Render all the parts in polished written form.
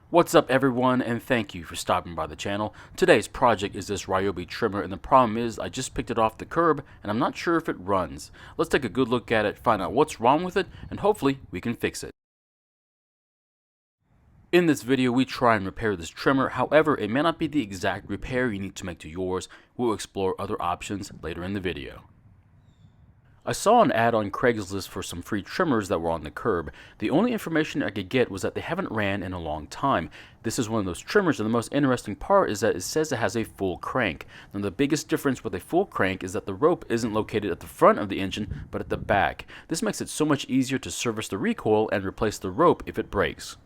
What's up everyone, and thank you for stopping by the channel. Today's project is this Ryobi trimmer, and the problem is I just picked it off the curb and I'm not sure if it runs. Let's take a good look at it, find out what's wrong with it, and hopefully we can fix it. In this video we try and repair this trimmer, however it may not be the exact repair you need to make to yours. We'll explore other options later in the video. I saw an ad on Craigslist for some free trimmers that were on the curb. The only information I could get was that they haven't ran in a long time. This is one of those trimmers, and the most interesting part is that it says it has a full crank. Now the biggest difference with a full crank is that the rope isn't located at the front of the engine, but at the back. This makes it so much easier to service the recoil and replace the rope if it breaks.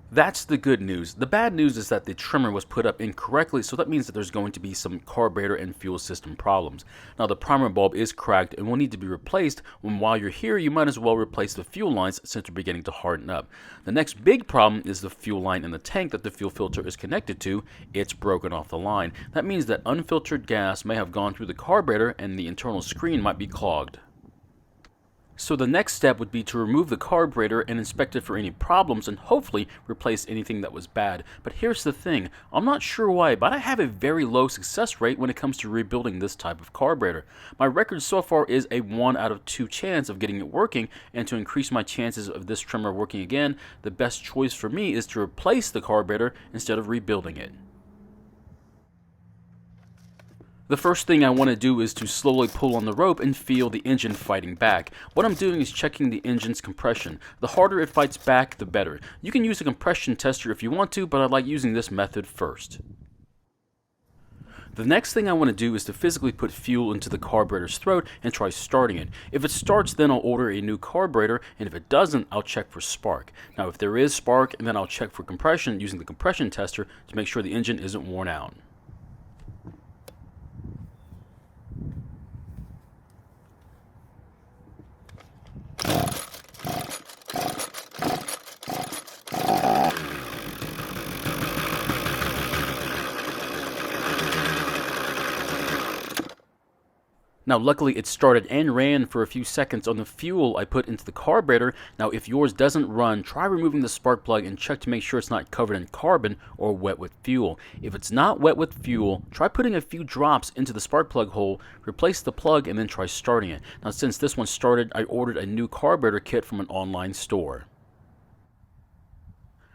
That's the good news. The bad news is that the trimmer was put up incorrectly, so that means that there's going to be some carburetor and fuel system problems. Now the primer bulb is cracked and will need to be replaced, and while you're here you might as well replace the fuel lines since they're beginning to harden up. The next big problem is the fuel line in the tank that the fuel filter is connected to. It's broken off the line. That means that unfiltered gas may have gone through the carburetor and the internal screen might be clogged. So the next step would be to remove the carburetor and inspect it for any problems and hopefully replace anything that was bad. But here's the thing, I'm not sure why, but I have a very low success rate when it comes to rebuilding this type of carburetor. My record so far is a 1 out of 2 chance of getting it working, and to increase my chances of this trimmer working again, the best choice for me is to replace the carburetor instead of rebuilding it. The first thing I want to do is to slowly pull on the rope and feel the engine fighting back. What I'm doing is checking the engine's compression. The harder it fights back, the better. You can use a compression tester if you want to, but I like using this method first. The next thing I want to do is to physically put fuel into the carburetor's throat and try starting it. If it starts, then I'll order a new carburetor, and if it doesn't, I'll check for spark. Now if there is spark, then I'll check for compression using the compression tester to make sure the engine isn't worn out. Now luckily it started and ran for a few seconds on the fuel I put into the carburetor. Now if yours doesn't run, try removing the spark plug and check to make sure it's not covered in carbon or wet with fuel. If it's not wet with fuel, try putting a few drops into the spark plug hole, replace the plug, and then try starting it. Now since this one started, I ordered a new carburetor kit from an online store.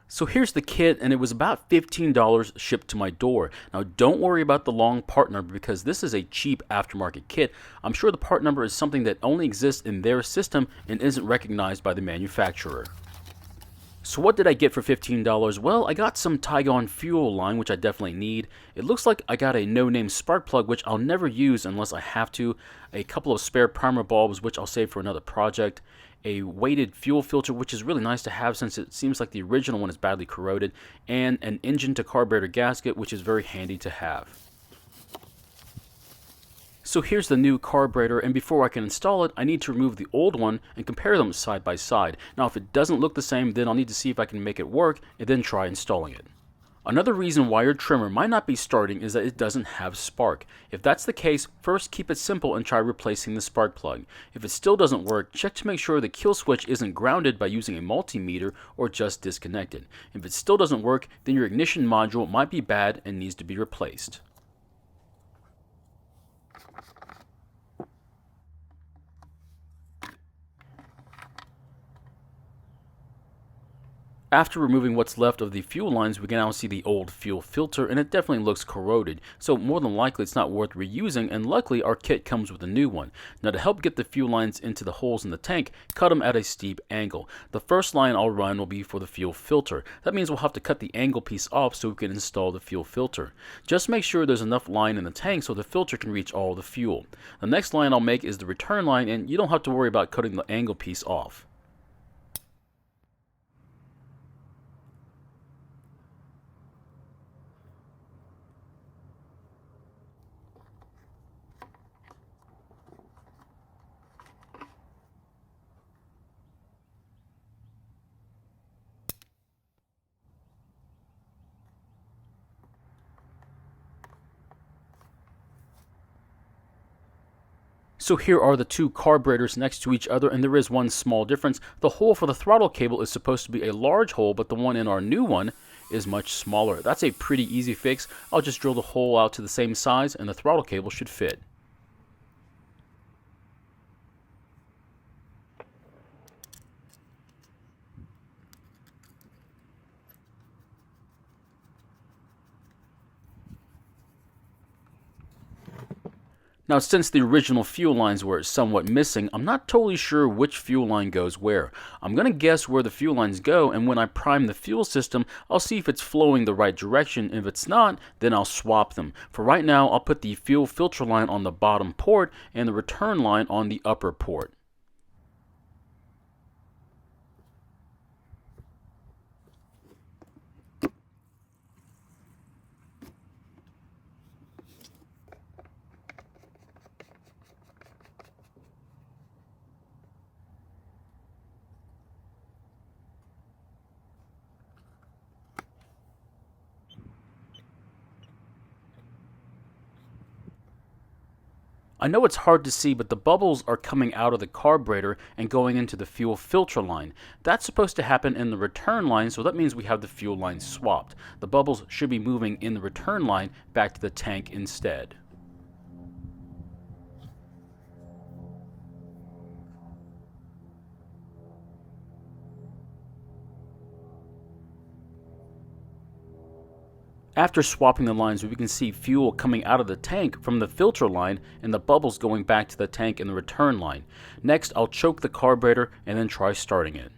So here's the kit, and it was about $15 shipped to my door. Now don't worry about the long part number because this is a cheap aftermarket kit. I'm sure the part number is something that only exists in their system and isn't recognized by the manufacturer. So what did I get for $15? Well, I got some Tygon fuel line, which I definitely need. It looks like I got a no-name spark plug, which I'll never use unless I have to. A couple of spare primer bulbs, which I'll save for another project. A weighted fuel filter, which is really nice to have since it seems like the original one is badly corroded. And an engine to carburetor gasket, which is very handy to have. So here's the new carburetor, and before I can install it, I need to remove the old one and compare them side by side. Now if it doesn't look the same, then I'll need to see if I can make it work and then try installing it. Another reason why your trimmer might not be starting is that it doesn't have spark. If that's the case, first keep it simple and try replacing the spark plug. If it still doesn't work, check to make sure the kill switch isn't grounded by using a multimeter or just disconnected. If it still doesn't work, then your ignition module might be bad and needs to be replaced. After removing what's left of the fuel lines, we can now see the old fuel filter, and it definitely looks corroded, so more than likely it's not worth reusing, and luckily our kit comes with a new one. Now to help get the fuel lines into the holes in the tank, cut them at a steep angle. The first line I'll run will be for the fuel filter. That means we'll have to cut the angle piece off so we can install the fuel filter. Just make sure there's enough line in the tank so the filter can reach all the fuel. The next line I'll make is the return line, and you don't have to worry about cutting the angle piece off. So So here are the two carburetors next to each other, and there is one small difference. The hole for the throttle cable is supposed to be a large hole, but the one in our new one is much smaller. That's a pretty easy fix. I'll just drill the hole out to the same size and the throttle cable should fit. Now, since the original fuel lines were somewhat missing, I'm not totally sure which fuel line goes where. I'm going to guess where the fuel lines go, and when I prime the fuel system, I'll see if it's flowing the right direction. If it's not, then I'll swap them. For right now, I'll put the fuel filter line on the bottom port and the return line on the upper port. I know it's hard to see, but the bubbles are coming out of the carburetor and going into the fuel filter line. That's supposed to happen in the return line, so that means we have the fuel line swapped. The bubbles should be moving in the return line back to the tank instead. After swapping the lines, we can see fuel coming out of the tank from the filter line and the bubbles going back to the tank in the return line. Next, I'll choke the carburetor and then try starting it.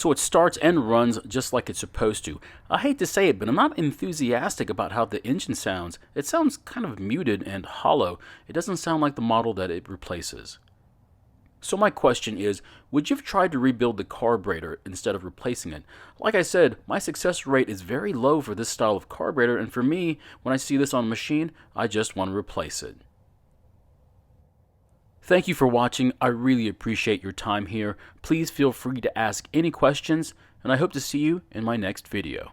So it starts and runs just like it's supposed to. I hate to say it, but I'm not enthusiastic about how the engine sounds. It sounds kind of muted and hollow. It doesn't sound like the model that it replaces. So my question is, would you have tried to rebuild the carburetor instead of replacing it? Like I said, my success rate is very low for this style of carburetor, and for me, when I see this on a machine, I just want to replace it. Thank you for watching. I really appreciate your time here. Please feel free to ask any questions, and I hope to see you in my next video.